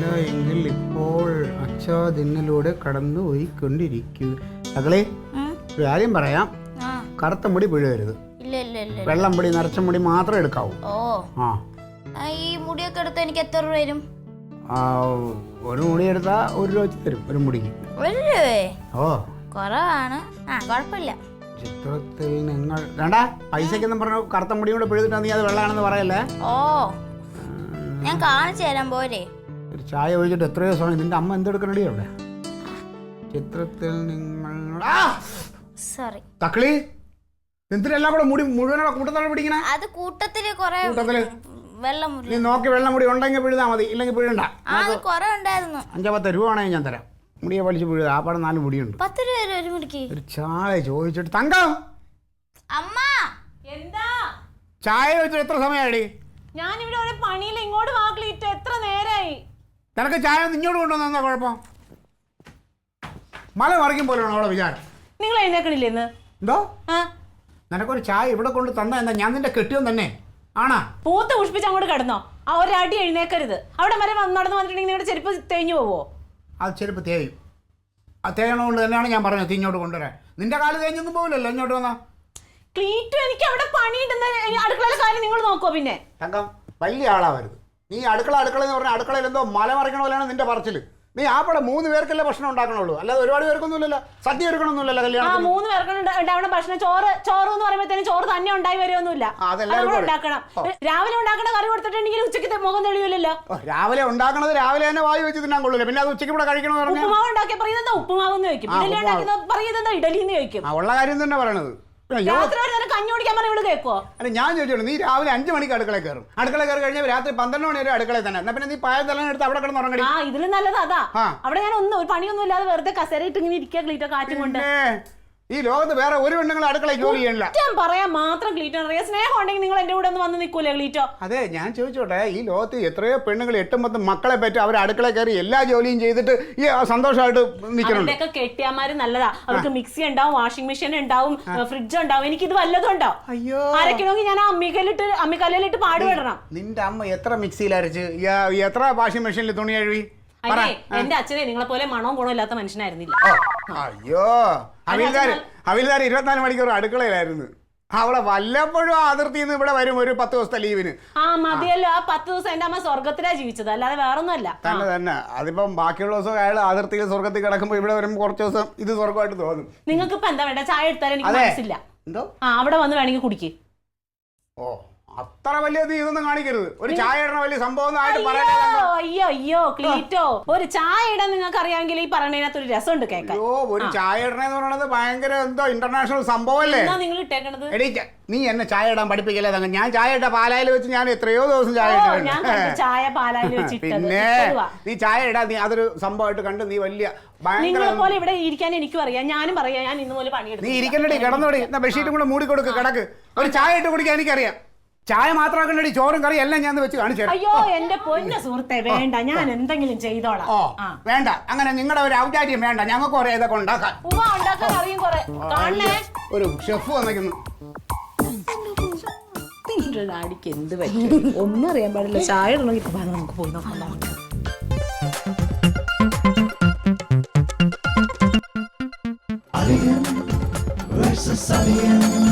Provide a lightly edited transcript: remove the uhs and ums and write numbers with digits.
ഇല്ല എങ്കിൽ ഇപ്പോൾ അച്ഛാദിന്നിലൂടെ കടന്നു പോയിക്കൊണ്ടിരിക്കൂ. മകളെ ഒരു കാര്യം പറയാം, കറുത്ത മുടി പിഴുകരുത്. വെള്ളം മുടി നരച്ച മുടി മാത്രമേ എടുക്കാവൂ. ഈ മുടിയൊക്കെ എടുത്താൽ എനിക്ക് എത്ര രൂപ വരും? ഒരു മുടി എടുത്താ 1 രൂപ വെച്ച് തരും ഒരു മുടിക്ക്. 1 രൂപയെ? ഓ കുറവാണ്. കുഴപ്പമില്ല. ചിത്രത്തിൽ നിങ്ങൾ വേണ്ട പൈസക്കെന്നും പറഞ്ഞു കറുത്ത മുടി കൂടെ പിഴുതിട്ടാ നീ അത് വെള്ളമാണെന്ന് പറയല്ലേ. ഞാൻ കാണിച്ചു തരാൻ പോരെ. ഒരു ചായ ഒഴിച്ചിട്ട് എത്രയോ സമയം നിന്റെ അമ്മ എന്തെടുക്കണടി അവിടെ. ചിത്രത്തിൽ നിങ്ങൾ സോറി തക്കളി എന്തിനെല്ലാം കൂടെ മുടി മുഴുവനോടെ കൂട്ടത്തോടെ പിടിക്കണ. അത് കൂട്ടത്തില് വെള്ളം നീ നോക്കി വെള്ളം മുടി ഉണ്ടെങ്കിൽ പിഴുതാ മതി, ഇല്ലെങ്കിൽ പിഴണ്ട. 5-10 രൂപ ആണെങ്കിൽ ഞാൻ തരാം. മുടിയെ വലിച്ച് പിഴുക. ആ പാടെ 4 മുടിയുണ്ട്. 10 രൂപ ഒരു മുടിക്ക്. ഒരു ചായ ചോദിച്ചിട്ട് തങ്കം അമ്മ എന്താ ചായ ചോദിച്ചിട്ട് എത്ര സമയമായിടി? ഞാനിവിടെ ഒരു പണിയിൽ ഇങ്ങോട്ട് വാക്കിലിട്ട് എത്ര നേരായി. നിനക്ക് ചായ ഇങ്ങോട്ട് കൊണ്ടുവന്നാ കുഴപ്പം? മല മറിക്കും പോലെയാണോ അവിടെ വിചാരം? നിങ്ങൾ എഴുന്നേക്കണില്ലേ ഇന്ന്? എന്തോ നിനക്കൊരു ചായ ഇവിടെ കൊണ്ട് തന്ന എന്താ? ഞാൻ നിന്റെ കെട്ടിയോൻ തന്നെ ആണാ? പൂത്ത് പുഷ്പിച്ച് അങ്ങോട്ട് കിടന്നോ. ആ ഒരടി എഴുന്നേക്കരുത്. അവിടെ വരെ നടന്നു വന്നിട്ടുണ്ടെങ്കിൽ നിങ്ങളുടെ ചെരുപ്പ് തേഞ്ഞു പോവോ? അത് ചെരുപ്പ് തേയും. ആ തേയണോണ്ട് തന്നെയാണ് ഞാൻ പറഞ്ഞത് ഇങ്ങോട്ട് കൊണ്ടുവരാൻ. നിന്റെ കാല് തേഞ്ഞൊന്നും പോകില്ലല്ലോ ഇങ്ങോട്ട് വന്നാ. ക്ലീറ്റു എനിക്ക് അവിടെ പണിയിട്ടുന്ന അടുക്കളയിലെ കാര്യം നിങ്ങൾ നോക്കോ? പിന്നെ തങ്കം വലിയ ആളാവരുത്. നീ അടുക്കള എന്ന് പറഞ്ഞാൽ അടുക്കളയിൽ എന്തോ മല മറിക്കണ പോലെയാണ് നിന്റെ പറച്ചില്. നീ ആ പടെ 3 പേർക്കല്ലേ ഭക്ഷണം ഉണ്ടാക്കണുള്ളൂ, അല്ലാതെ ഒരുപാട് പേർക്കൊന്നുമില്ലല്ലോ. സദ്യ ഒരുക്കണമെന്നില്ലല്ലോ കല്യാണം. 3 പേർക്ക് ഉണ്ടാവണ ഭക്ഷണം ചോറ് എന്ന് പറയുമ്പോഴത്തേനും ചോറ് തന്നെ ഉണ്ടായി വരുമൊന്നുമില്ല. ഉണ്ടാക്കണം. രാവിലെ ഉണ്ടാക്കണ കറി കൊടുത്തിട്ടുണ്ടെങ്കിൽ ഉച്ചയ്ക്ക് മുഖം തെളിയില്ലല്ലോ. രാവിലെ ഉണ്ടാക്കണത് രാവിലെ തന്നെ വായി വെച്ച് തിന്നാൻ കൊള്ളില്ല. പിന്നെ അത് ഉച്ചയ്ക്ക് ഇവിടെ കഴിക്കണമെന്ന് പറഞ്ഞാൽ ഉപ്പുമാവ് ഉണ്ടാക്കിയ പറയുന്നത് ഉപ്പുമാവ് എന്ന് ചോദിക്കും. ഇഡലി ഉണ്ടാക്കുന്ന പറയുന്നത് ഇഡലി എന്ന് ചോദിക്കും. ഉള്ള കാര്യം തന്നെ പറയണത്. കഞ്ഞി കുടിക്കാൻ പറഞ്ഞ ഇവിടെ കേൾക്കോ? അല്ല ഞാൻ ചോദിച്ചോളൂ, നീ രാവിലെ 5 മണിക്ക് അടുക്കള കയറും. അടുക്കള കയറി കഴിഞ്ഞാൽ രാത്രി 12 മണി വരെ അടുക്കളയിൽ തന്നെ. എന്നാ പിന്നെ നീ പായ തലം എടുത്ത് അവിടെ കിടന്ന് ഉറങ്ങടി. ഇതിലും നല്ലത് അതാ. അവിടെ ഞാൻ ഒരു പണിയൊന്നും ഇല്ലാതെ വെറുതെ കസേരയിട്ട് ഇങ്ങനെ ഇരിക്കുക ക്ലീറ്റോ കാറ്റും കൊണ്ട്. ഈ ലോകത്ത് വേറെ ഒരു പെണ്ണുങ്ങൾ അടുക്കളയിൽ ജോലി ചെയ്യണില്ല. പറയാൻ മാത്രം ക്ലീറ്റോ അറിയാം. സ്നേഹം ഉണ്ടെങ്കിൽ നിങ്ങൾ എന്റെ കൂടെ ഒന്ന് വന്ന് നിൽക്കൂലേ ക്ലീറ്റോ? അതെ ഞാൻ ചോദിച്ചോട്ടെ, ഈ ലോകത്ത് എത്രയോ പെണ്ണുങ്ങൾ 8-10 മക്കളെ പറ്റി അവർ അടുക്കള കയറി എല്ലാ ജോലിയും ചെയ്തിട്ട് ഈ സന്തോഷമായിട്ട് നിൽക്കുന്നുണ്ട്. അവരുടെയൊക്കെ കെട്ടിയാമാര് നല്ലതാ. അവർക്ക് മിക്സി ഉണ്ടാവും, വാഷിംഗ് മെഷീൻ ഉണ്ടാവും, ഫ്രിഡ്ജ് ഉണ്ടാവും. എനിക്കിത് വല്ലതും ഉണ്ടാവും. അയ്യോ അരക്കണമെങ്കിൽ ഞാൻ അമ്മിക്കല്ലിട്ട് പാടുപെടണം. നിന്റെ അമ്മ എത്ര മിക്സിയിൽ അരച്ച് എത്ര വാഷിംഗ് മെഷീനിൽ തുണി കഴുകി? എന്റെ അച്ഛനെ നിങ്ങളെ പോലെ മണവും ഗുണവും ഇല്ലാത്ത മനുഷ്യനായിരുന്നില്ല. അയ്യോ ഹവിൽദാർ 24 മണിക്കൂർ അടുക്കളയിലായിരുന്നു. അവിടെ വല്ലപ്പോഴും അതിർത്തിന്ന് ഇവിടെ വരും ഒരു 10 ദിവസത്തെ ലീവിന്. മതിയല്ലോ. ആ 10 ദിവസം എന്റെ അമ്മ സ്വർഗത്തിലാ ജീവിച്ചത്, അല്ലാതെ വേറൊന്നുമല്ല. തന്നെ അതിപ്പം ബാക്കിയുള്ള ദിവസം അയാൾ അതിർത്തിയിൽ സ്വർഗത്തിൽ കിടക്കുമ്പോ ഇവിടെ വരുമ്പോൾ കുറച്ച് ദിവസം ഇത് സ്വർഗമായിട്ട് തോന്നും. നിങ്ങൾക്ക് ഇപ്പൊ എന്താ വേണ്ട? ചായ എടുത്താൽ എനിക്ക് മനസ്സില്ല. എന്തോ അവിടെ വന്ന് വേണമെങ്കിൽ കുടിക്ക്. അത്ര വലിയ ഇതൊന്നും കാണിക്കരുത്. ഒരു ചായ ഇടണ വലിയ സംഭവം. അയ്യോ ക്ലീറ്റോ, ഒരു ചായ ഇടാൻ നിങ്ങൾക്ക് അറിയാമെങ്കിൽ ഈ പറഞ്ഞതിനകത്ത് ഒരു രസമുണ്ട് കേൾക്കാൻ. ഒരു ചായ ഇടണെന്ന് പറയുന്നത് ഭയങ്കര എന്തോ ഇന്റർനാഷണൽ സംഭവമല്ലേ നിങ്ങൾ ഇട്ടേക്കണത്. നീ എന്നെ ചായ ഇടാൻ പഠിപ്പിക്കല്ലേ തങ്ക. ഞാൻ ചായ ഇട്ട പാലായിൽ വെച്ച് ഞാൻ എത്രയോ ദിവസം ചായ ചായ പാലായിൽ വെച്ച്. പിന്നെ നീ ചായ ഇടാ, നീ അതൊരു സംഭവമായിട്ട് കണ്ട് നീ വലിയ നിങ്ങളെ പോലെ ഇവിടെ ഇരിക്കാൻ എനിക്കും അറിയാം. ഞാനും പറയാം, ഞാൻ ഇന്ന് പോലെ പണിയെടുക്കും. നീ ഇരിക്കണ്ടടി, കിടന്നോടി. എന്നാ ബെഡ്ഷീറ്റും കൂടെ മൂടി കൊടുക്ക്, കിടക്ക്. ഒരു ചായ ഇട്ട് കുടിക്കാൻ എനിക്കറിയാം. ചായ മാത്രമാക്കണ്ടടി, ചോറും കറി എല്ലാം ഞാൻ വെച്ച് കാണിച്ചു. അയ്യോ എന്റെ പൊന്ന സുഹൃത്തെ, വേണ്ട, ഞാൻ എന്തെങ്കിലും ചെയ്തോളാം. വേണ്ട, അങ്ങനെ നിങ്ങളുടെ ഒരു ഔചാര്യം വേണ്ട. ഞങ്ങൾക്ക് കുറെ ഇതൊക്കെ ഉണ്ടാക്കാൻ അറിയും. ഒരു ഷെഫ് വന്നിരിക്കുന്നു. അടിക്ക് എന്ത് പറ്റും ഒന്നും അറിയാൻ പാടില്ല. ചായ ഇടണമെങ്കിൽ നമുക്ക് പോയി നോക്കാം. Alien versus Alien.